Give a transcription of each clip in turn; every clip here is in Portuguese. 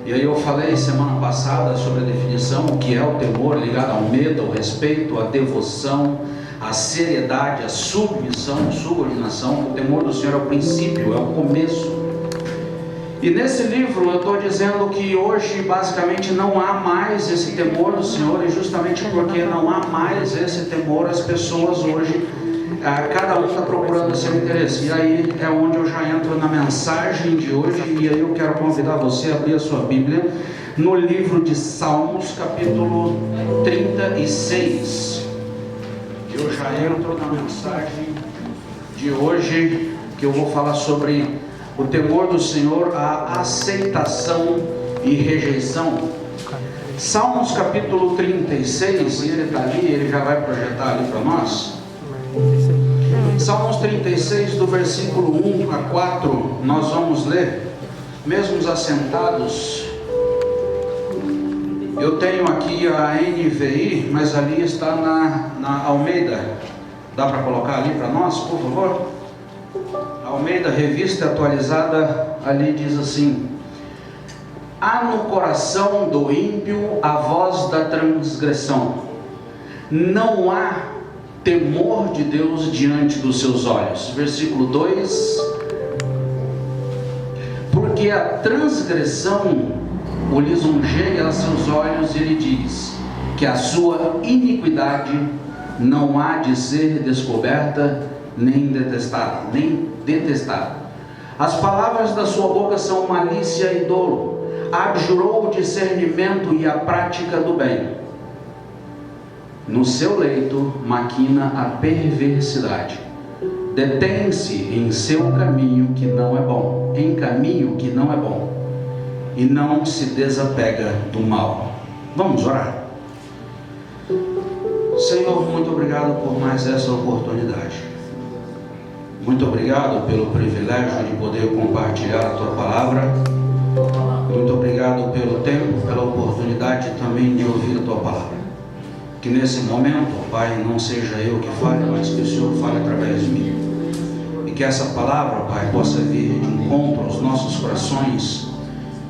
E aí eu falei semana passada sobre a definição, o que é o temor, ligado ao medo, ao respeito, à devoção, à seriedade, à submissão, subordinação. O temor do Senhor é o princípio, é o começo. E nesse livro eu estou dizendo que hoje basicamente não há mais esse temor do Senhor, e justamente porque não há mais esse temor, as pessoas hoje, cada um está procurando seu interesse. E aí é onde eu já entro na mensagem de hoje, e aí eu quero convidar você a abrir a sua Bíblia no livro de Salmos, capítulo 36. Eu já entro na mensagem de hoje, que eu vou falar sobre o temor do Senhor, a aceitação e rejeição. Salmos capítulo 36, e ele está ali, ele já vai projetar ali para nós. Salmos 36, do versículo 1 a 4, nós vamos ler, mesmo assentados. Eu tenho aqui a NVI, mas ali está na Almeida. Dá para colocar ali para nós, por favor? Almeida, revista atualizada, ali diz assim: há no coração do ímpio a voz da transgressão, não há temor de Deus diante dos seus olhos. Versículo 2: porque a transgressão o lisonjeia a seus olhos, e ele diz que a sua iniquidade não há de ser descoberta, nem detestada. As palavras da sua boca são malícia e dolo. Abjurou o discernimento e a prática do bem. No seu leito maquina a perversidade. Detém-se em seu caminho que não é bom, e não se desapega do mal. Vamos orar. Senhor, muito obrigado por mais essa oportunidade. Muito obrigado pelo privilégio de poder compartilhar a Tua Palavra. Muito obrigado pelo tempo, pela oportunidade também de ouvir a Tua Palavra. Que nesse momento, Pai, não seja eu que fale, mas que o Senhor fale através de mim. E que essa palavra, Pai, possa vir de encontro aos nossos corações.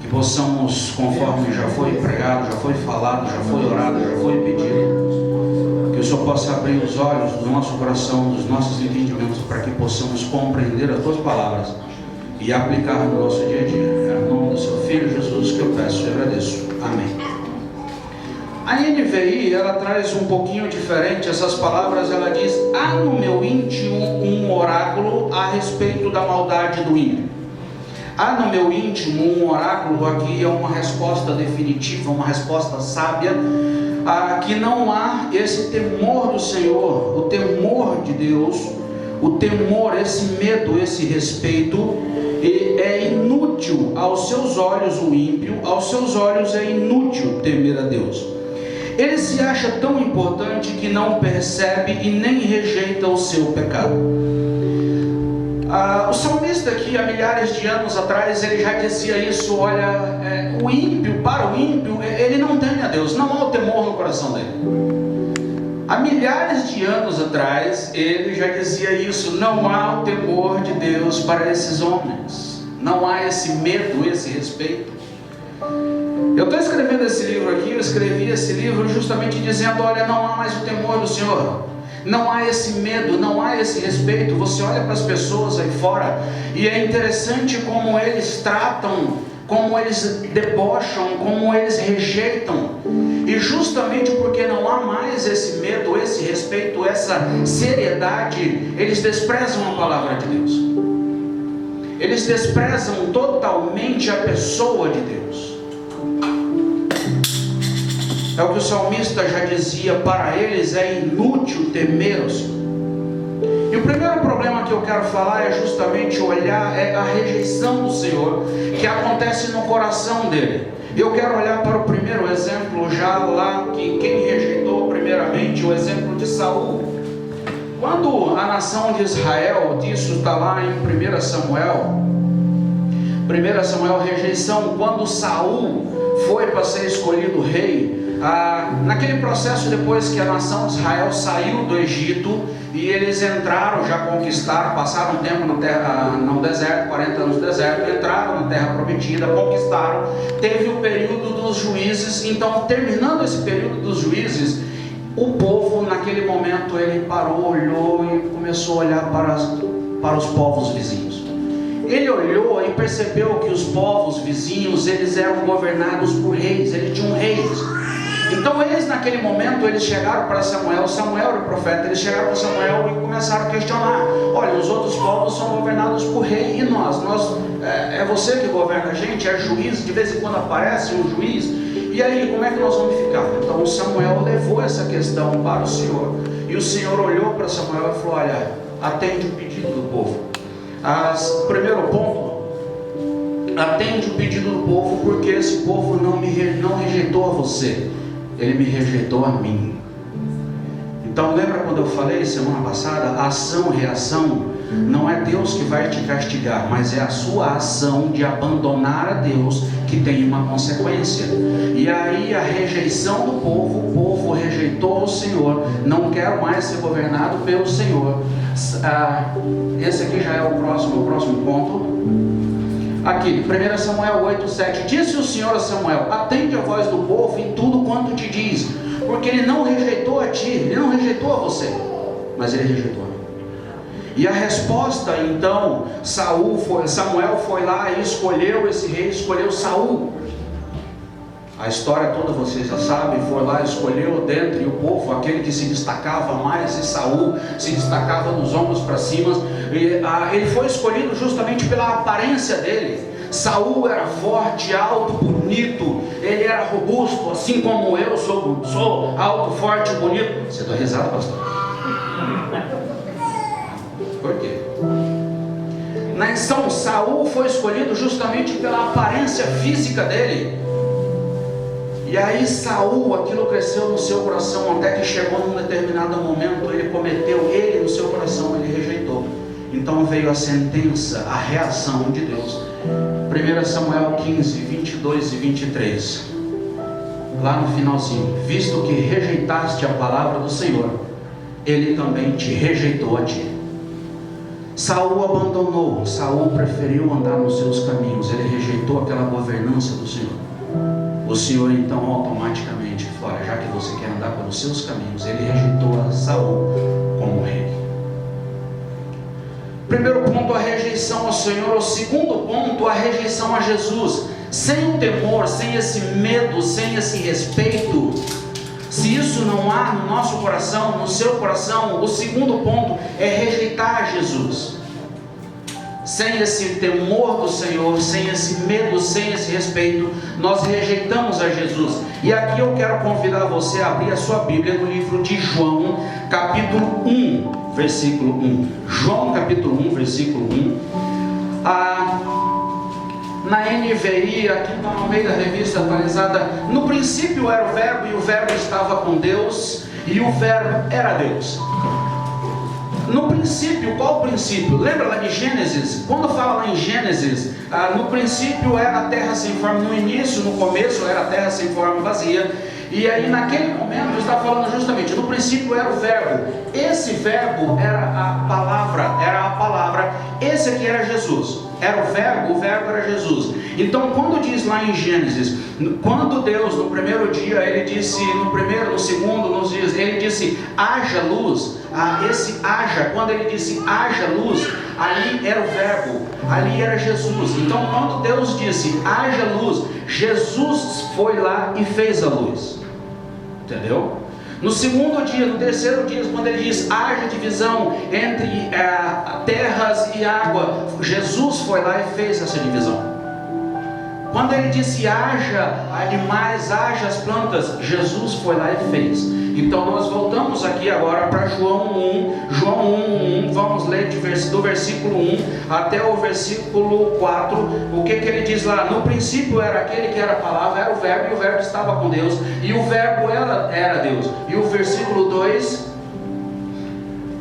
Que possamos, conforme já foi pregado, já foi falado, já foi orado, já foi pedido, que o Senhor possa abrir os olhos do nosso coração, dos nossos entendimentos, para que possamos compreender as Tuas palavras e aplicar no nosso dia a dia. É no nome do Seu Filho Jesus que eu peço e agradeço. Amém. A NVI, ela traz um pouquinho diferente essas palavras. Ela diz: há no meu íntimo um oráculo a respeito da maldade do ímpio. Há no meu íntimo um oráculo, aqui é uma resposta definitiva, uma resposta sábia, que não há esse temor do Senhor, o temor de Deus, o temor, esse medo, esse respeito, é inútil aos seus olhos o ímpio, aos seus olhos é inútil temer a Deus. Ele se acha tão importante que não percebe e nem rejeita o seu pecado. O salmista aqui, há milhares de anos atrás, ele já dizia isso. Olha, o ímpio, para o ímpio, ele não teme a Deus, não há o temor no coração dele. Há milhares de anos atrás, ele já dizia isso: não há o temor de Deus para esses homens, não há esse medo, esse respeito. Eu estou escrevendo esse livro aqui, eu escrevi esse livro justamente dizendo: olha, não há mais o temor do Senhor. Não há esse medo, não há esse respeito. Você olha para as pessoas aí fora e é interessante como eles tratam, como eles debocham, como eles rejeitam. E justamente porque não há mais esse medo, esse respeito, essa seriedade, eles desprezam a palavra de Deus. Eles desprezam totalmente a pessoa de Deus. É o que o salmista já dizia: para eles é inútil temer o Senhor. E o primeiro problema que eu quero falar é justamente olhar a rejeição do Senhor que acontece no coração dele. Eu quero olhar para o primeiro exemplo, já lá, que quem rejeitou primeiramente, o exemplo de Saul. Quando a nação de Israel, disso está lá em 1 Samuel, 1 Samuel, rejeição. Quando Saul foi para ser escolhido rei, naquele processo, depois que a nação de Israel saiu do Egito e eles entraram, já conquistaram, passaram um tempo no deserto, 40 anos no deserto, entraram na terra prometida, conquistaram, teve o período dos juízes. Então, terminando esse período dos juízes, o povo naquele momento ele parou, olhou e começou a olhar para os povos vizinhos. Ele olhou e percebeu que os povos vizinhos, eles eram governados por reis, eles tinham reis. Então eles naquele momento, eles chegaram para Samuel era o profeta, eles chegaram para Samuel e começaram a questionar: olha, os outros povos são governados por rei, e nós é você que governa a gente, é juiz, de vez em quando aparece um juiz, e aí como é que nós vamos ficar? Então Samuel levou essa questão para o Senhor, e o Senhor olhou para Samuel e falou: olha, atende o pedido do povo. Primeiro ponto, atende o pedido do povo, porque esse povo não rejeitou a você, ele me rejeitou a mim. Então lembra quando eu falei semana passada, ação e reação, não é Deus que vai te castigar, mas é a sua ação de abandonar a Deus que tem uma consequência. E aí a rejeição do povo, o povo rejeitou o Senhor, não quero mais ser governado pelo Senhor. Esse aqui já é o próximo ponto. Aqui, 1 Samuel 8:7, disse o Senhor a Samuel: atende a voz do povo em tudo quanto te diz, porque ele não rejeitou a ti, ele não rejeitou a você, mas ele rejeitou a mim. E a resposta, então, Samuel foi lá e escolheu esse rei, escolheu Saul. A história toda vocês já sabem, foi lá, escolheu dentre o povo aquele que se destacava mais, e Saul se destacava dos ombros para cima. Ele foi escolhido justamente pela aparência dele. Saul era forte, alto, bonito, ele era robusto, assim como eu sou alto, forte e bonito. Você dá risada, pastor? Por quê? Então Saul foi escolhido justamente pela aparência física dele. E aí Saul, aquilo cresceu no seu coração, até que chegou num determinado momento, ele no seu coração, ele rejeitou. Então veio a sentença, a reação de Deus. 1 Samuel 15, 22 e 23. Lá no finalzinho: visto que rejeitaste a palavra do Senhor, ele também te rejeitou a ti. Saul abandonou, Saul preferiu andar nos seus caminhos, ele rejeitou aquela governança do Senhor. O Senhor então automaticamente falou: olha, já que você quer andar pelos seus caminhos, ele rejeitou a Saul como rei. Primeiro ponto, a rejeição ao Senhor. O segundo ponto, a rejeição a Jesus. Sem o temor, sem esse medo, sem esse respeito, se isso não há no nosso coração, no seu coração, o segundo ponto é rejeitar a Jesus. Sem esse temor do Senhor, sem esse medo, sem esse respeito, nós rejeitamos a Jesus. E aqui eu quero convidar você a abrir a sua Bíblia no livro de João, capítulo 1, versículo 1. João, capítulo 1, versículo 1. Na NVI, aqui no meio da revista atualizada: no princípio era o verbo, e o verbo estava com Deus, e o verbo era Deus. No princípio, qual o princípio? Lembra lá de Gênesis? Quando fala lá em Gênesis, no princípio era a terra sem forma, no início, no começo era a terra sem forma, vazia. E aí naquele momento está falando justamente, no princípio era o verbo. Esse verbo era a palavra, esse aqui era Jesus. Era o verbo era Jesus. Então quando diz lá em Gênesis, quando Deus no primeiro dia, ele disse, no primeiro, no segundo, nos dias, ele disse haja luz. Esse haja, quando ele disse haja luz, ali era o verbo, ali era Jesus. Então quando Deus disse haja luz, Jesus foi lá e fez a luz. Entendeu? No segundo dia, no terceiro dia, quando ele diz haja divisão entre terras e água, Jesus foi lá e fez essa divisão. Quando ele disse haja animais, haja as plantas, Jesus foi lá e fez. Então nós voltamos aqui agora para João 1, vamos ler do versículo 1 até o versículo 4, o que ele diz lá? No princípio era aquele que era a palavra, era o verbo, e o verbo estava com Deus, e o verbo era Deus. E o versículo 2,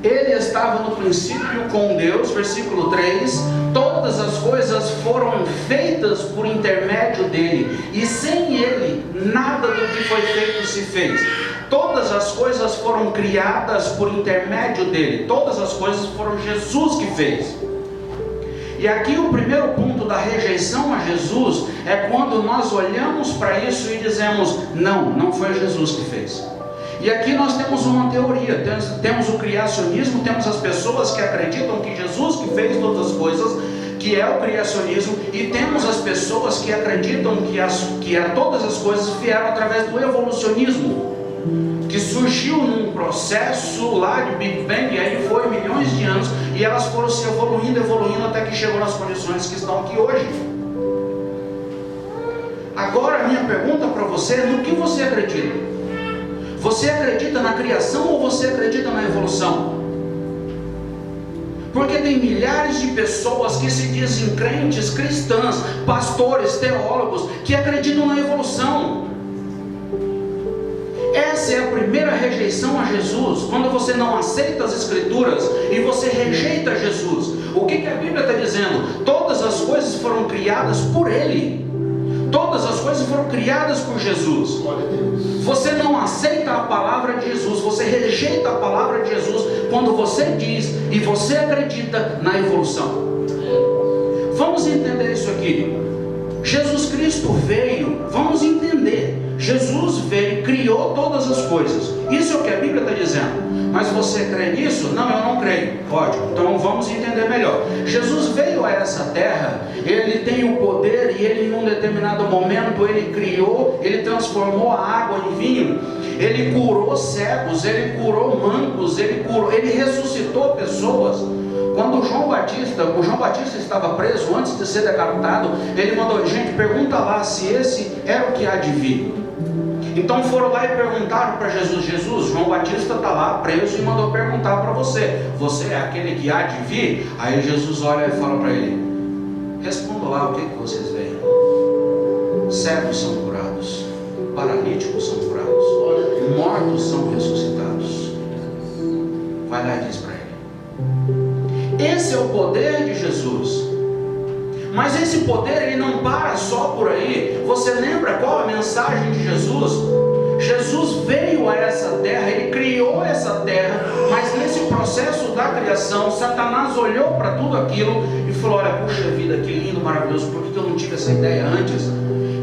Ele estava no princípio com Deus, versículo 3, todas as coisas foram feitas por intermédio dele, e sem ele, nada do que foi feito se fez. Todas as coisas foram criadas por intermédio dele, todas as coisas foram Jesus que fez. E aqui o primeiro ponto da rejeição a Jesus é quando nós olhamos para isso e dizemos, não foi Jesus que fez. E aqui nós temos uma teoria, temos o criacionismo, temos as pessoas que acreditam que Jesus que fez todas as coisas, que é o criacionismo, e temos as pessoas que acreditam que todas as coisas vieram através do evolucionismo, que surgiu num processo lá de Big Bang, e aí foi milhões de anos, e elas foram se evoluindo até que chegou nas condições que estão aqui hoje. Agora a minha pergunta para você é: no que você acredita? Você acredita na criação ou você acredita na evolução? Porque tem milhares de pessoas que se dizem crentes, cristãs, pastores, teólogos, que acreditam na evolução. Essa é a primeira rejeição a Jesus, quando você não aceita as Escrituras e você rejeita Jesus. O que a Bíblia está dizendo? Todas as coisas foram criadas por Ele. Todas as coisas foram criadas por Jesus. Você não aceita a palavra de Jesus, você rejeita a palavra de Jesus quando você diz e você acredita na evolução. Vamos entender isso aqui. Jesus Cristo veio, vamos entender. Jesus veio, criou todas as coisas. Isso é o que a Bíblia está dizendo. Mas você crê nisso? Não, eu não creio. Ótimo, então vamos entender melhor. Jesus veio a essa terra, Ele tem o poder, e Ele em um determinado momento, Ele criou, Ele transformou a água em vinho, Ele curou cegos, Ele curou mancos, Ele ressuscitou pessoas. Quando o João Batista estava preso, antes de ser decapitado, ele mandou: gente, pergunta lá se esse era o que há de vir. Então foram lá e perguntaram para Jesus: Jesus, João Batista está lá preso e mandou perguntar para você: você é aquele que há de vir? Aí Jesus olha e fala para ele: responda lá, o que vocês veem? Cegos são curados, paralíticos são curados, mortos são ressuscitados. Vai lá e diz para ele. Esse é o poder de Jesus. Mas esse poder, ele não para só por aí. Você lembra qual a mensagem de Jesus? Jesus veio a essa terra, Ele criou essa terra, mas nesse processo da criação, Satanás olhou para tudo aquilo e falou: olha, puxa vida, que lindo, maravilhoso, por que eu não tive essa ideia antes?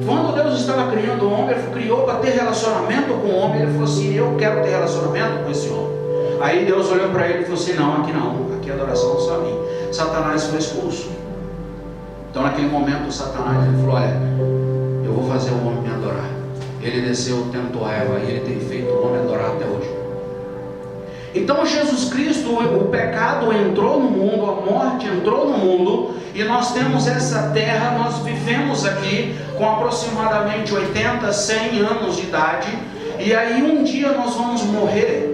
Quando Deus estava criando o homem, Ele criou para ter relacionamento com o homem. Ele falou assim: eu quero ter relacionamento com esse homem. Aí Deus olhou para ele e falou assim: não, aqui a adoração só a mim. Satanás foi expulso. Então naquele momento Satanás ele falou: olha, eu vou fazer o homem me adorar. Ele desceu, tentou a Eva, e ele tem feito o homem adorar até hoje. Então Jesus Cristo, o pecado entrou no mundo, a morte entrou no mundo, e nós temos essa terra, nós vivemos aqui com aproximadamente 80, 100 anos de idade, e aí um dia nós vamos morrer.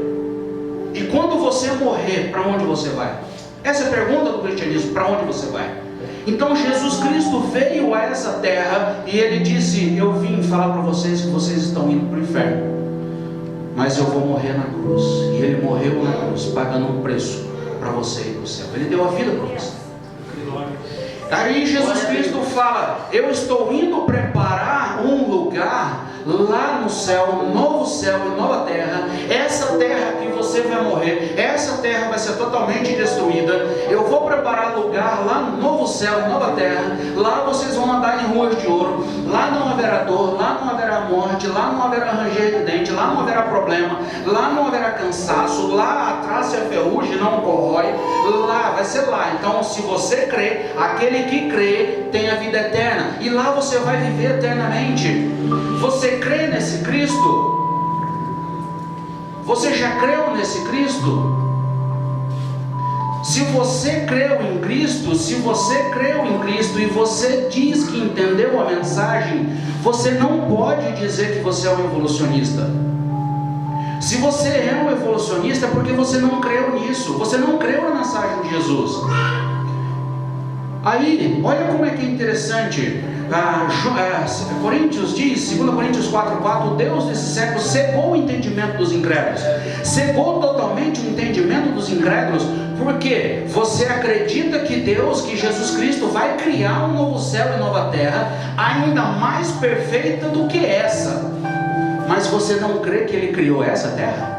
E quando você morrer, para onde você vai? Essa é a pergunta do cristianismo: para onde você vai? Então Jesus Cristo veio a essa terra e Ele disse: eu vim falar para vocês que vocês estão indo para o inferno, mas eu vou morrer na cruz. E Ele morreu na cruz, pagando um preço para você ir para o céu. Ele deu a vida para você. Aí Jesus Cristo fala: eu estou indo preparar um lugar lá no céu, um novo céu e nova terra. Essa terra que você vai morrer, essa terra vai ser totalmente destruída. Eu vou preparar lugar lá no novo céu e nova terra. Lá vocês vão andar em ruas de ouro. Lá não haverá dor, lá não haverá morte, lá não haverá ranger de dente, lá não haverá problema, lá não haverá cansaço, lá a traça e a ferrugem não corrói. Lá vai ser lá. Então, se você crê, aquele que crê tem a vida eterna, e lá você vai viver eternamente. Você crê nesse Cristo? Você já creu nesse Cristo? Se você creu em Cristo, e você diz que entendeu a mensagem, você não pode dizer que você é um evolucionista. Se você é um evolucionista, é porque você não creu nisso, você não creu na mensagem de Jesus. Aí, olha como é que é interessante. Coríntios diz, 2 Coríntios 4,4, o Deus desse século cegou o entendimento dos incrédulos, cegou totalmente o entendimento dos incrédulos, porque você acredita que Deus, que Jesus Cristo vai criar um novo céu e nova terra, ainda mais perfeita do que essa, mas você não crê que Ele criou essa terra?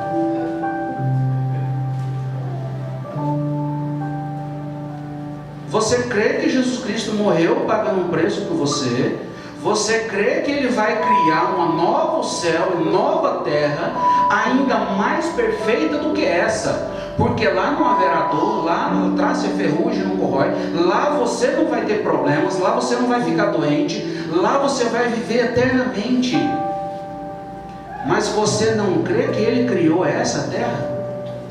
Você crê que Jesus Cristo morreu pagando um preço por você? Você crê que Ele vai criar um novo céu e nova terra, ainda mais perfeita do que essa? Porque lá não haverá dor, lá não traça ferrugem, não corrói, lá você não vai ter problemas, lá você não vai ficar doente, lá você vai viver eternamente. Mas você não crê que Ele criou essa terra?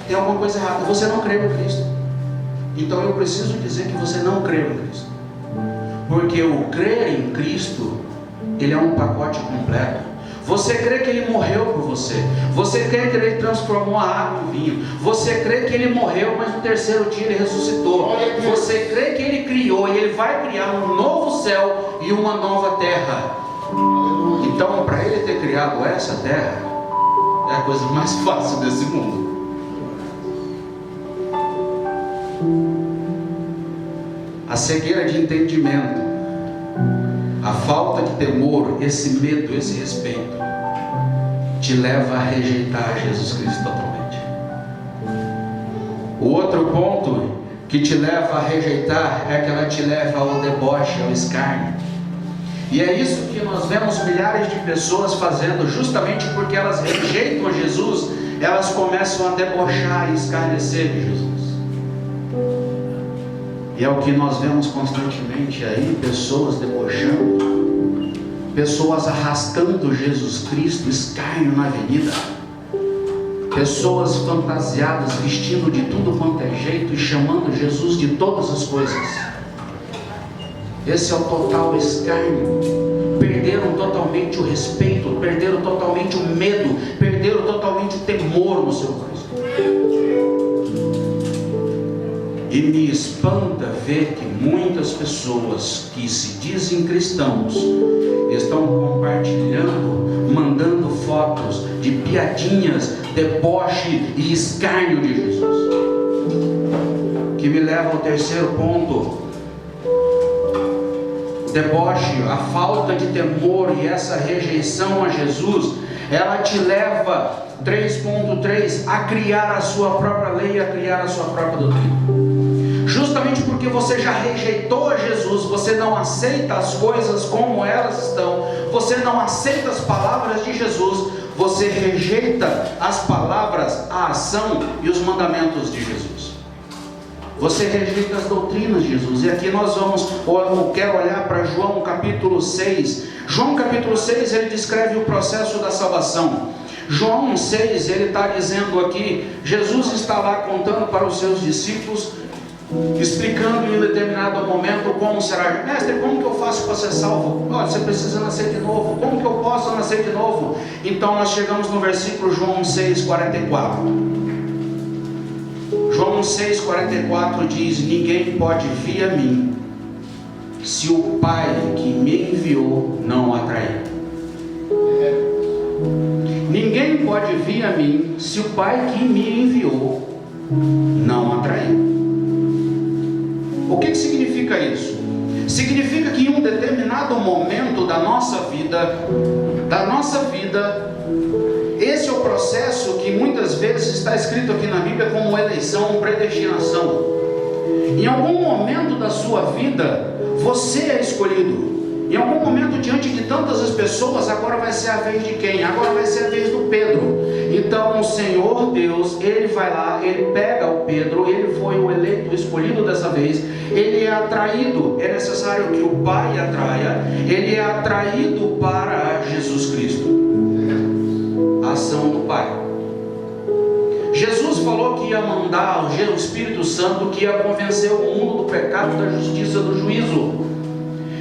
Tem alguma coisa errada, você não crê em Cristo. Então eu preciso dizer que você não crê em Cristo, porque o crer em Cristo, ele é um pacote completo. Você crê que Ele morreu por você, você crê que Ele transformou a água em vinho, você crê que Ele morreu, mas no terceiro dia Ele ressuscitou, você crê que Ele criou e Ele vai criar um novo céu e uma nova terra. Então, para Ele ter criado essa terra, é a coisa mais fácil desse mundo. A cegueira de entendimento, a falta de temor, esse medo, esse respeito, te leva a rejeitar Jesus Cristo totalmente. O outro ponto que te leva a rejeitar é que ela te leva ao deboche, ao escárnio. E é isso que nós vemos milhares de pessoas fazendo, justamente porque elas rejeitam Jesus, elas começam a debochar e escarnecer de Jesus. E é o que nós vemos constantemente aí, pessoas debochando, pessoas arrastando Jesus Cristo, escárnio na avenida, pessoas fantasiadas, vestindo de tudo quanto é jeito e chamando Jesus de todas as coisas. Esse é o total escárnio. Perderam totalmente o respeito, perderam totalmente o medo, perderam totalmente o temor no seu coração. E me espanta ver que muitas pessoas que se dizem cristãos estão compartilhando, mandando fotos de piadinhas, deboche e escárnio de Jesus. Que me leva ao terceiro ponto. O deboche, a falta de temor e essa rejeição a Jesus, ela te leva, 3.3, a criar a sua própria lei, a criar a sua própria doutrina. Justamente porque você já rejeitou a Jesus, você não aceita as coisas como elas estão, você não aceita as palavras de Jesus, você rejeita as palavras, a ação e os mandamentos de Jesus. Você rejeita as doutrinas de Jesus. E aqui nós vamos, eu quero olhar para João capítulo 6. João capítulo 6, ele descreve o processo da salvação. João 6, ele está dizendo aqui, Jesus está lá contando para os seus discípulos, explicando em um determinado momento como será. Mestre, como que eu faço para ser salvo? Olha, você precisa nascer de novo. Como que eu posso nascer de novo? Então nós chegamos no versículo João 6,44. João 6,44 diz: ninguém pode vir a mim se o Pai que me enviou não o atrair. Ninguém pode vir a mim se o Pai que me enviou não o atrair. O que significa isso? Significa que em um determinado momento da nossa vida, esse é o processo que muitas vezes está escrito aqui na Bíblia como eleição, predestinação. Em algum momento da sua vida, você é escolhido. Em algum momento, diante de tantas as pessoas, agora vai ser a vez de quem? Agora vai ser a vez do Pedro. Então o Senhor Deus, Ele vai lá, Ele pega o Pedro, ele foi o eleito, o escolhido dessa vez, ele é atraído, é necessário que o Pai atraia, ele é atraído para Jesus Cristo. A ação do Pai. Jesus falou que ia mandar o Espírito Santo, que ia convencer o mundo do pecado, da justiça, do juízo.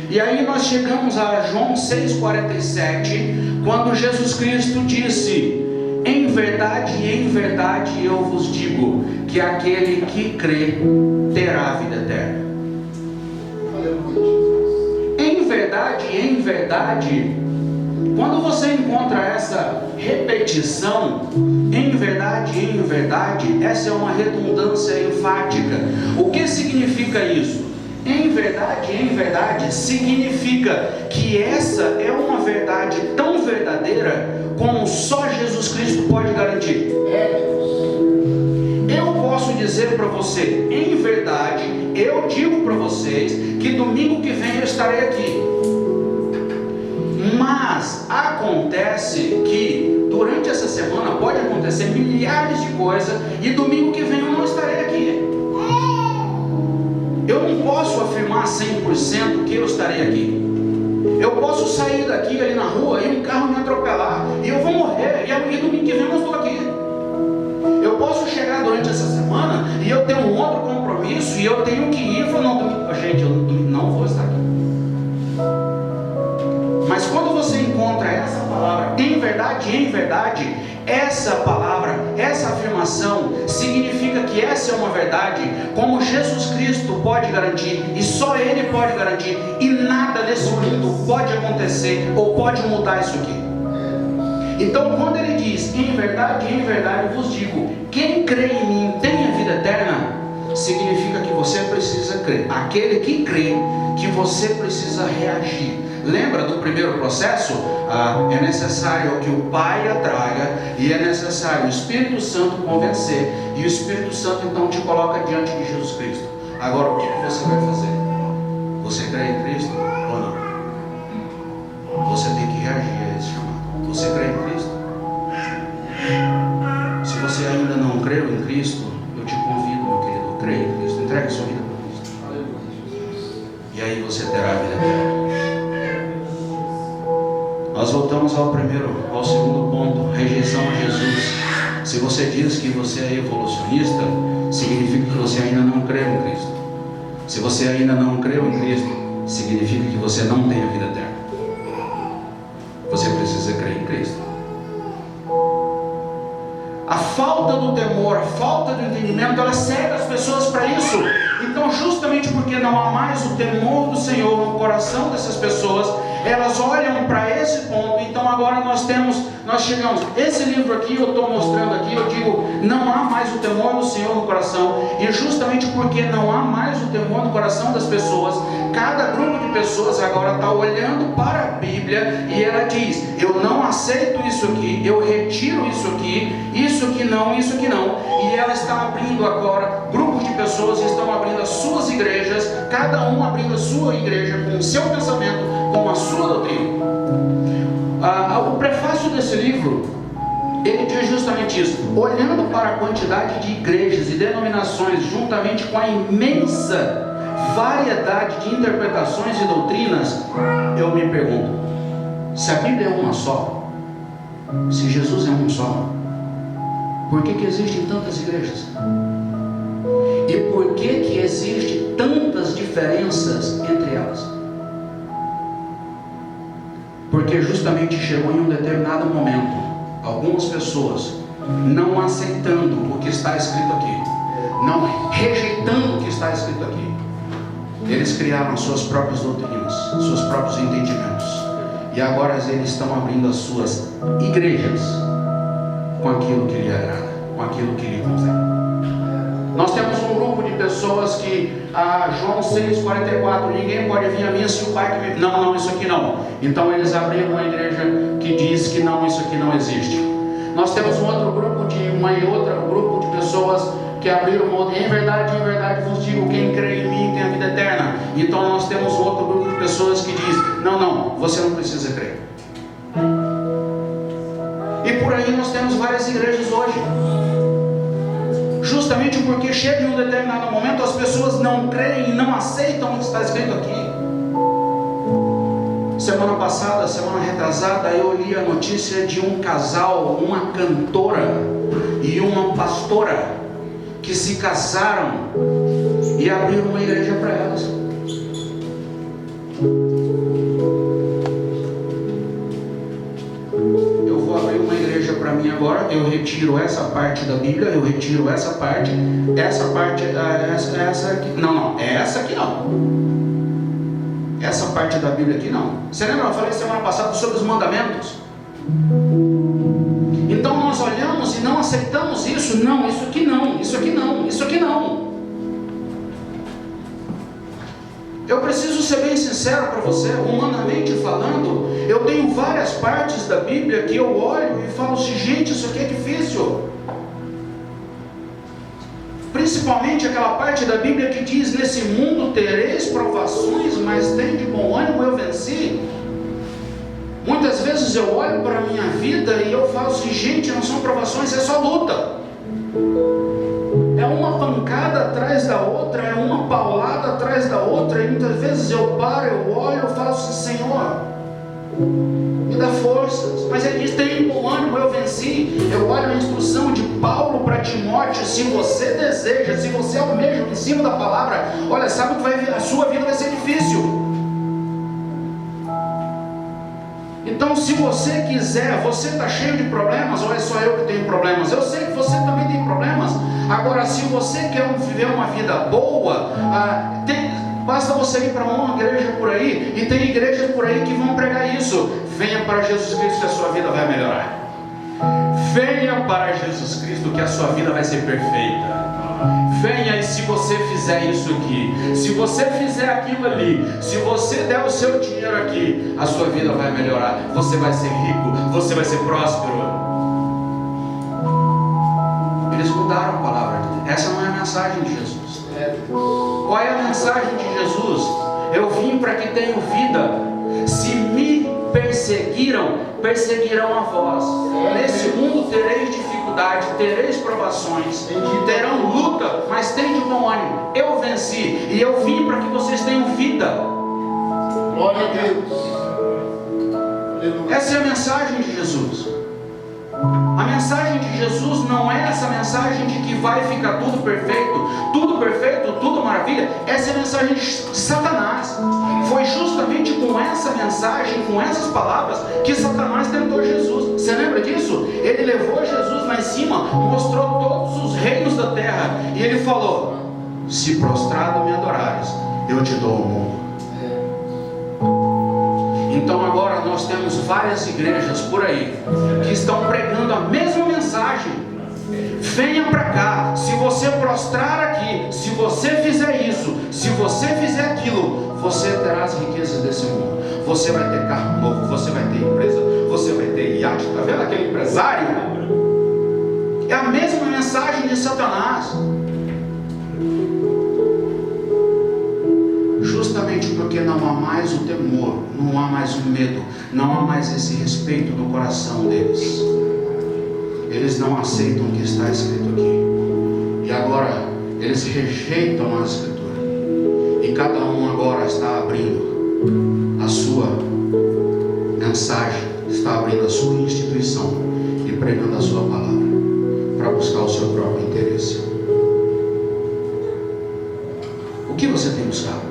E aí nós chegamos a João 6,47, quando Jesus Cristo disse: em verdade eu vos digo, que aquele que crê terá a vida eterna. Em verdade em verdade, quando você encontra essa repetição, em verdade, essa é uma redundância enfática. O que significa isso? Em verdade, significa que essa é uma verdade tão verdadeira como só Jesus Cristo pode garantir. Eu posso dizer para você, em verdade, eu digo para vocês que domingo que vem eu estarei aqui. Mas acontece que durante essa semana pode acontecer milhares de coisas e domingo que vem eu não estarei aqui. Eu não posso afirmar 100% que eu estarei aqui. Eu posso sair daqui ali na rua e um carro me atropelar e eu vou morrer e domingo que vem eu não estou aqui. Eu posso chegar durante essa semana e eu tenho um outro compromisso e eu tenho que ir e falar, não, domingo, gente, eu não vou estar aqui. Mas quando você encontra essa palavra, em verdade, essa palavra, essa afirmação, significa que essa é uma verdade, como Jesus Cristo pode garantir, e só Ele pode garantir, e nada nesse mundo pode acontecer, ou pode mudar isso aqui. Então quando Ele diz, em verdade vos digo, quem crê em mim tem a vida eterna, significa que você precisa crer. Aquele que crê, que você precisa reagir. Lembra do primeiro processo? É necessário que o Pai atraia e é necessário o Espírito Santo convencer, e o Espírito Santo então te coloca diante de Jesus Cristo. Agora o que você vai fazer? Você crê em Cristo ou não? Você tem que reagir a esse chamado. Você crê em Cristo? Se você ainda não creu em Cristo, eu te convido, meu querido, creia em Cristo, entregue sua vida para Cristo, e aí você terá a vida eterna. Nós voltamos ao segundo ponto, rejeição a Jesus. Se você diz que você é evolucionista, significa que você ainda não creu em Cristo. Se você ainda não creu em Cristo, significa que você não tem a vida eterna. Você precisa crer em Cristo. A falta do temor, a falta do entendimento, ela cega as pessoas para isso. Então, justamente porque não há mais o temor do Senhor no coração dessas pessoas, elas olham para esse ponto. Então agora nós chegamos, esse livro aqui eu estou mostrando aqui, eu digo, não há mais o temor do Senhor no coração, e justamente porque não há mais o temor no coração das pessoas, cada grupo de pessoas agora está olhando para a Bíblia, e ela diz, eu não aceito isso aqui, eu retiro isso aqui não, e ela está abrindo agora, grupos de pessoas estão abrindo as suas igrejas, cada um abrindo a sua igreja com o seu pensamento, com a sua doutrina. O prefácio desse livro, ele diz justamente isso. Olhando para a quantidade de igrejas e denominações, juntamente com a imensa variedade de interpretações e doutrinas, eu me pergunto, se a Bíblia é uma só, se Jesus é um só, por que existem tantas igrejas? E por que existem tantas diferenças entre elas? Porque justamente chegou em um determinado momento, algumas pessoas não aceitando o que está escrito aqui, não rejeitando o que está escrito aqui, eles criaram suas próprias doutrinas, seus próprios entendimentos, e agora eles estão abrindo as suas igrejas com aquilo que lhe agrada, com aquilo que lhe convém. Nós temos um grupo de pessoas que, João 6,44, ninguém pode vir a mim se o Pai que me... Não, isso aqui não. Então eles abriram uma igreja que diz que não, isso aqui não existe. Nós temos um outro grupo grupo de pessoas que abriram uma outra, em verdade vos digo, quem crê em mim tem a vida eterna. Então nós temos um outro grupo de pessoas que diz, não, você não precisa crer. E por aí nós temos várias igrejas hoje. Justamente porque chega em um determinado momento, as pessoas não creem e não aceitam o que está escrito aqui. Semana passada, semana retrasada, eu li a notícia de um casal, uma cantora e uma pastora, que se casaram e abriram uma igreja para elas. Eu vou abrir uma igreja para mim agora, eu retiro essa parte da Bíblia, eu retiro essa parte aqui, essa aqui não. essa parte da Bíblia aqui não. Você lembra? Eu falei semana passada sobre os mandamentos. Então nós olhamos e não aceitamos isso. Não, isso aqui não, isso aqui não, isso aqui não. Eu preciso ser bem sincero para você, humanamente falando, eu tenho várias partes da Bíblia que eu olho e falo assim, gente, isso aqui é difícil. Principalmente aquela parte da Bíblia que diz, nesse mundo tereis provações, mas tem de bom ânimo, eu venci. Muitas vezes eu olho para a minha vida e eu falo assim, gente, não são provações, é só luta. É uma pancada atrás da outra, é uma paulada atrás da outra, e muitas vezes eu paro, eu olho, eu falo assim, Senhor, me dá forças. Mas ele diz, tem bom ânimo, eu venci. Eu olho a instrução de Paulo para Timóteo, se você deseja, se você almeja em cima da palavra, olha, sabe que a sua vida vai ser difícil. Então, se você quiser, você está cheio de problemas, ou é só eu que tenho problemas? Eu sei que você também tem problemas. Agora, se você quer viver uma vida boa, basta você ir para uma igreja por aí, e tem igrejas por aí que vão pregar isso. Venha para Jesus Cristo que a sua vida vai melhorar. Venha para Jesus Cristo que a sua vida vai ser perfeita. Venha, e se você fizer isso aqui, se você fizer aquilo ali, se você der o seu dinheiro aqui, a sua vida vai melhorar. Você vai ser rico, você vai ser próspero. Eles mudaram a palavra de Deus. Essa não é a mensagem de Jesus. Qual é a mensagem de Jesus? Eu vim para que tenham vida. Se me perseguiram, perseguirão a vós. Nesse mundo tereis dificuldade, tereis provações, terão luta, mas tem de bom ânimo. Eu venci e eu vim para que vocês tenham vida. Glória a Deus. Essa é a mensagem de Jesus. A mensagem de Jesus não é essa mensagem de que vai ficar tudo perfeito, tudo maravilha. Essa é a mensagem de Satanás. Foi justamente com essa mensagem, com essas palavras, que Satanás tentou Jesus. Você lembra disso? Ele levou Jesus lá em cima, mostrou todos os reinos da terra, e ele falou, se prostrado me adorares, eu te dou o mundo. Então agora nós temos várias igrejas por aí que estão pregando a mesma mensagem. Venha para cá, se você prostrar aqui, se você fizer isso, se você fizer aquilo, você terá as riquezas desse mundo. Você vai ter carro novo, você vai ter empresa, você vai ter iate. Está vendo aquele empresário? É a mesma mensagem de Satanás. Justamente porque não há mais o temor, não há mais o medo, não há mais esse respeito no coração deles. Eles não aceitam o que está escrito aqui. E agora eles rejeitam a escritura. E cada um agora está abrindo a sua mensagem, está abrindo a sua instituição e pregando a sua palavra para buscar o seu próprio interesse. O que você tem buscado?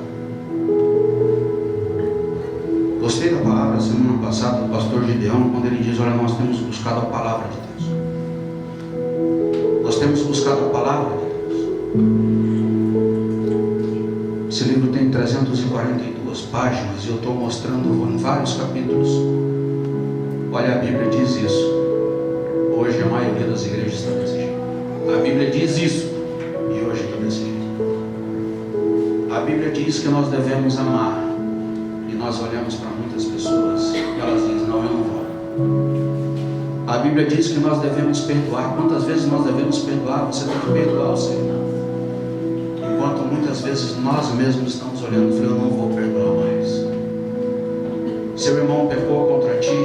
Gostei da palavra semana passada do pastor Gideão, quando ele diz, olha, nós temos buscado a palavra de Deus. Nós temos buscado a palavra de Deus. Esse livro tem 342 páginas e eu estou mostrando em vários capítulos. Olha, a Bíblia diz isso. Hoje a maioria das igrejas está desse jeito. A Bíblia diz isso e hoje está desse jeito. A Bíblia diz que nós devemos amar. Nós olhamos para muitas pessoas e elas dizem, não, eu não vou. A Bíblia diz que nós devemos perdoar. Quantas vezes nós devemos perdoar? Você tem que perdoar o Senhor. Enquanto muitas vezes nós mesmos estamos olhando e falando, eu não vou perdoar mais. Seu irmão pecou contra ti,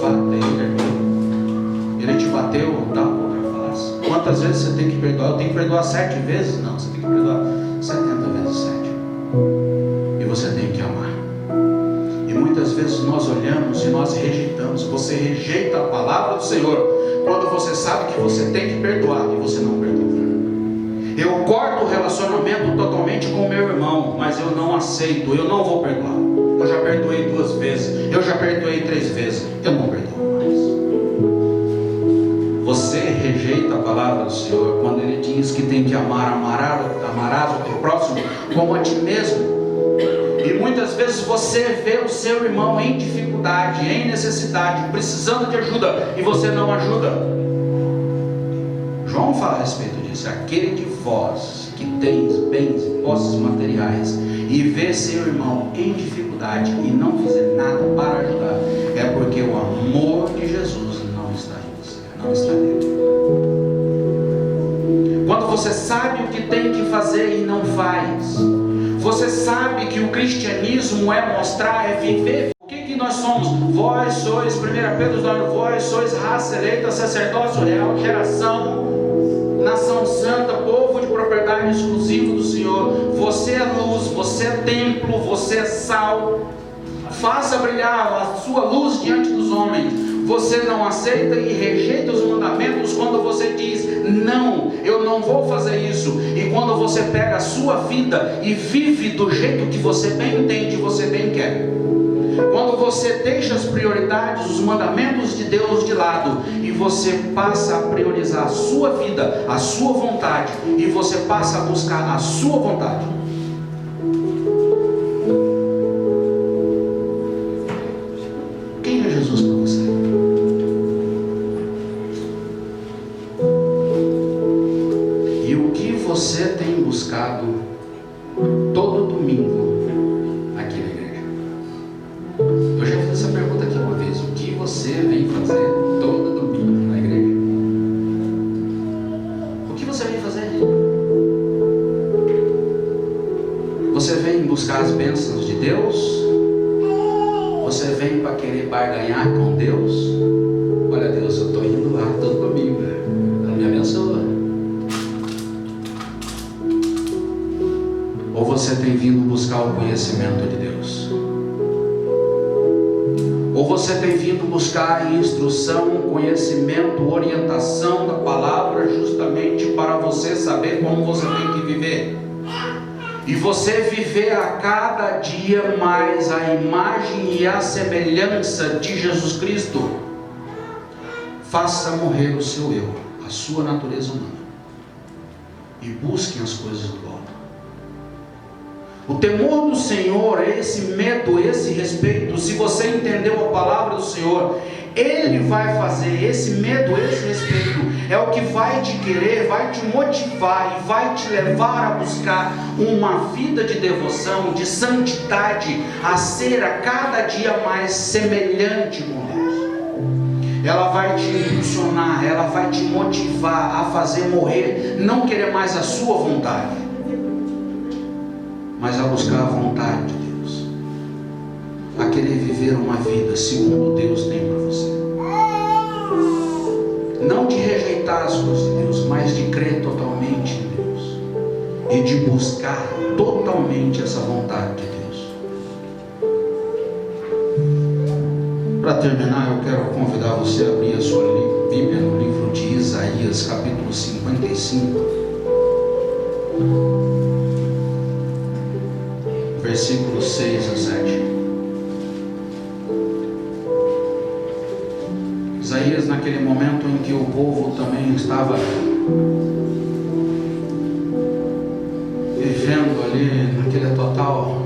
vá até ele perdoa. Ele te bateu, dá outra face. Quantas vezes você tem que perdoar? Eu tenho que perdoar 7 vezes? Não, você tem que perdoar 70 vezes 7. E você tem que amar. Muitas vezes nós olhamos e nós rejeitamos. Você rejeita a palavra do Senhor quando você sabe que você tem que perdoar e você não perdoa. Eu corto o relacionamento totalmente com o meu irmão, mas eu não aceito, eu não vou perdoar. Eu já perdoei 2 vezes, eu já perdoei 3 vezes, eu não perdoo mais. Você rejeita a palavra do Senhor quando Ele diz que tem que amarás o teu próximo como a ti mesmo. E muitas vezes você vê o seu irmão em dificuldade, em necessidade, precisando de ajuda, e você não ajuda. João fala a respeito disso: aquele de vós que tem bens e posses materiais e vê seu irmão em dificuldade e não fizer nada para ajudar, é porque o amor de Jesus não está em você, não está nele. Quando você sabe o que tem que fazer e não faz, você sabe que o cristianismo é mostrar, é viver. O que nós somos? Vós sois, 1 Pedro 9, vós sois raça eleita, sacerdócio real, geração, nação santa, povo de propriedade exclusiva do Senhor. Você é luz, você é templo, você é sal. Faça brilhar a sua luz diante dos homens. Você não aceita e rejeita os mandamentos quando você diz: não, eu não vou fazer isso. E quando você pega a sua vida e vive do jeito que você bem entende, você bem quer. Quando você deixa as prioridades, os mandamentos de Deus de lado, e você passa a priorizar a sua vida, a sua vontade, e você passa a buscar a sua vontade. Quem é Jesus para você? E o que você tem buscado todo domingo aqui na igreja? Eu já fiz essa pergunta aqui uma vez: o que você vem fazer todo domingo na igreja? O que você vem fazer? Você vem buscar as bênçãos de Deus? Você vem para querer barganhar com Deus? Olha, Deus, eu estou indo lá todo domingo, ela me abençoa. Ou você tem vindo buscar o conhecimento de Deus? Ou você tem vindo buscar instrução, conhecimento, orientação da palavra, justamente para você saber como você tem que viver? E você viver a cada dia mais a imagem e a semelhança de Jesus Cristo. Faça morrer o seu eu, a sua natureza humana, e busquem as coisas do alto. O temor do Senhor é esse medo, esse respeito. Se você entendeu a palavra do Senhor, Ele vai fazer esse medo, esse respeito. É o que vai te querer, vai te motivar e vai te levar a buscar uma vida de devoção, de santidade, a ser a cada dia mais semelhante com Deus. Ela vai te impulsionar, ela vai te motivar a fazer morrer, não querer mais a sua vontade, mas a buscar a vontade de Deus, a querer viver uma vida segundo Deus tem para você. Não de rejeitar as coisas de Deus, mas de crer totalmente em Deus e de buscar totalmente essa vontade de Deus. Para terminar, eu quero convidar você a abrir a sua Bíblia no livro de Isaías, capítulo 55, versículos 6 a 7. Isaías, naquele momento em que o povo também estava vivendo ali naquele total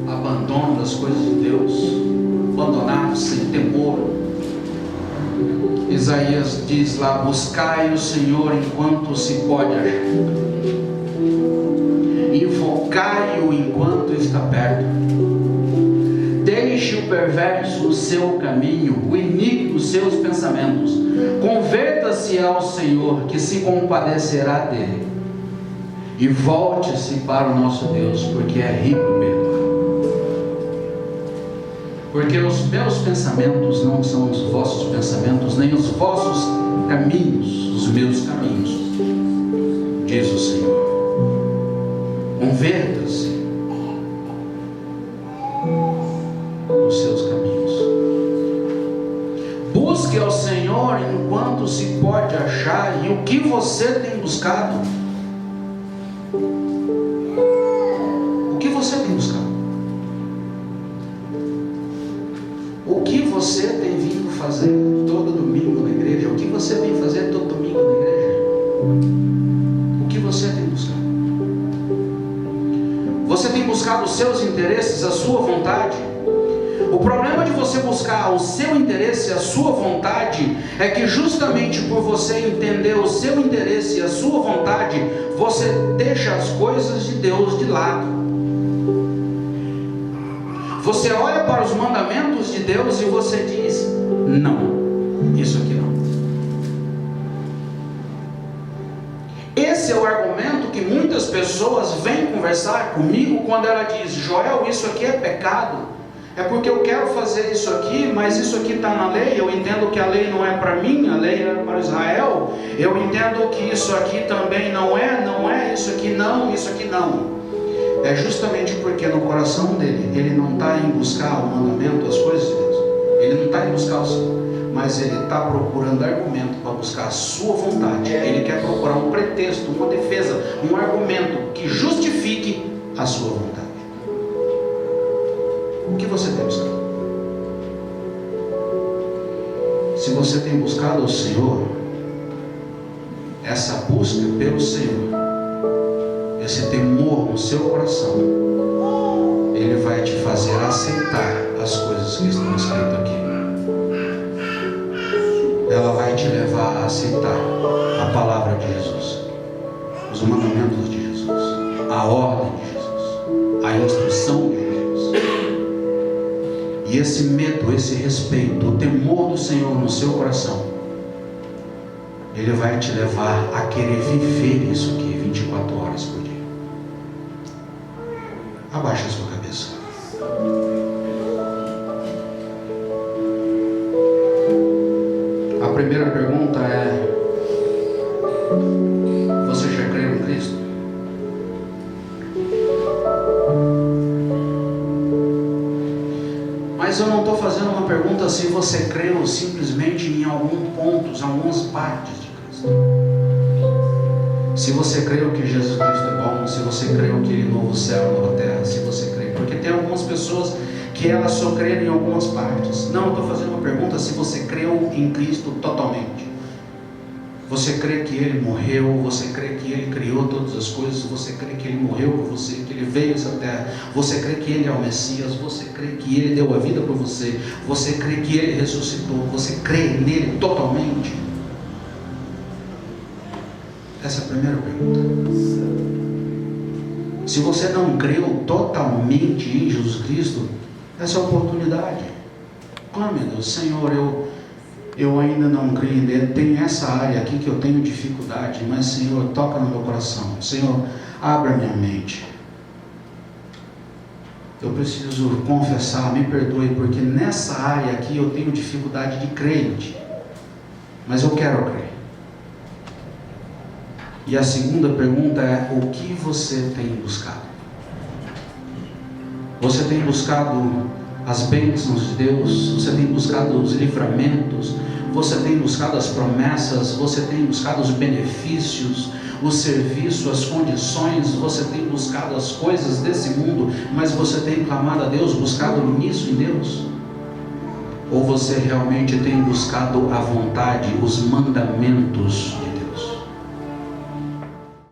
abandono das coisas de Deus, abandonado, sem temor, Isaías diz lá: buscai o Senhor enquanto se pode achar, invocai-o enquanto está perto. Deixe o perverso o seu caminho, o iníquo os seus pensamentos. Converta-se ao Senhor, que se compadecerá dele, e volte-se para o nosso Deus, porque é rico em perdoar. Porque os meus pensamentos não são os vossos pensamentos, nem os vossos caminhos os meus caminhos, diz o Senhor. Converta-se nos seus caminhos. Busque ao Senhor enquanto se pode achar. E o que você tem buscado? O que você tem buscado? O que você tem vindo fazer todo domingo na igreja? O que você vem fazer todo domingo na igreja? O que você tem buscado? Você tem buscado seus interesses, a sua vontade. O problema de você buscar o seu interesse, a sua vontade, é que justamente por você entender o seu interesse e a sua vontade, você deixa as coisas de Deus de lado. Você olha para os mandamentos de Deus e você diz: não, isso aqui não. Esse é o argumento que muitas pessoas vêm conversar comigo quando ela diz: Joel, isso aqui é pecado. É porque eu quero fazer isso aqui, mas isso aqui está na lei. Eu entendo que a lei não é para mim, a lei é para Israel. Eu entendo que isso aqui também não é, isso aqui não. É justamente porque no coração dele, ele não está em buscar o mandamento, as coisas de Deus. Ele não está em buscar o Senhor, mas ele está procurando argumento para buscar a sua vontade. Ele quer procurar um pretexto, uma defesa, um argumento que justifique a sua vontade. O que você tem buscado? Se você tem buscado o Senhor, essa busca pelo Senhor, esse temor no seu coração, ele vai te fazer aceitar as coisas que estão escritas aqui. Ela vai te levar a aceitar a palavra de Jesus, os mandamentos de Jesus, a ordem de Jesus, a instrução de Jesus. E esse medo, esse respeito, o temor do Senhor no seu coração, ele vai te levar a querer viver isso aqui 24 horas por dia. Abaixa a sua cabeça. A primeira pergunta é: você já creu em Cristo? Mas eu não estou fazendo uma pergunta se você creu simplesmente em algumas partes de Cristo. Se você creu que Jesus Cristo é bom, se você creu que Ele é novo céu, nova terra, se você crê. Porque tem algumas pessoas que elas só creem em algumas partes. Não, eu estou fazendo uma pergunta se você creu em Cristo totalmente. Você crê que Ele morreu, você crê que Ele criou todas as coisas, você crê que Ele morreu por você, que Ele veio a essa terra, você crê que Ele é o Messias, você crê que Ele deu a vida por você, você crê que Ele ressuscitou, você crê nele totalmente? Essa é a primeira pergunta. Se você não creu totalmente em Jesus Cristo, essa é a oportunidade. Ah, meu Deus, Senhor, eu ainda não creio nele, tem essa área aqui que eu tenho dificuldade, mas Senhor, toca no meu coração. Senhor, abra minha mente. Eu preciso confessar, me perdoe, porque nessa área aqui eu tenho dificuldade de crer em Ti, mas eu quero crer. E a segunda pergunta é: o que você tem buscado? Você tem buscado as bênçãos de Deus? Você tem buscado os livramentos? Você tem buscado as promessas? Você tem buscado os benefícios, o serviço, as condições? Você tem buscado as coisas desse mundo, mas você tem clamado a Deus, buscado nisso em Deus? Ou você realmente tem buscado a vontade, os mandamentos de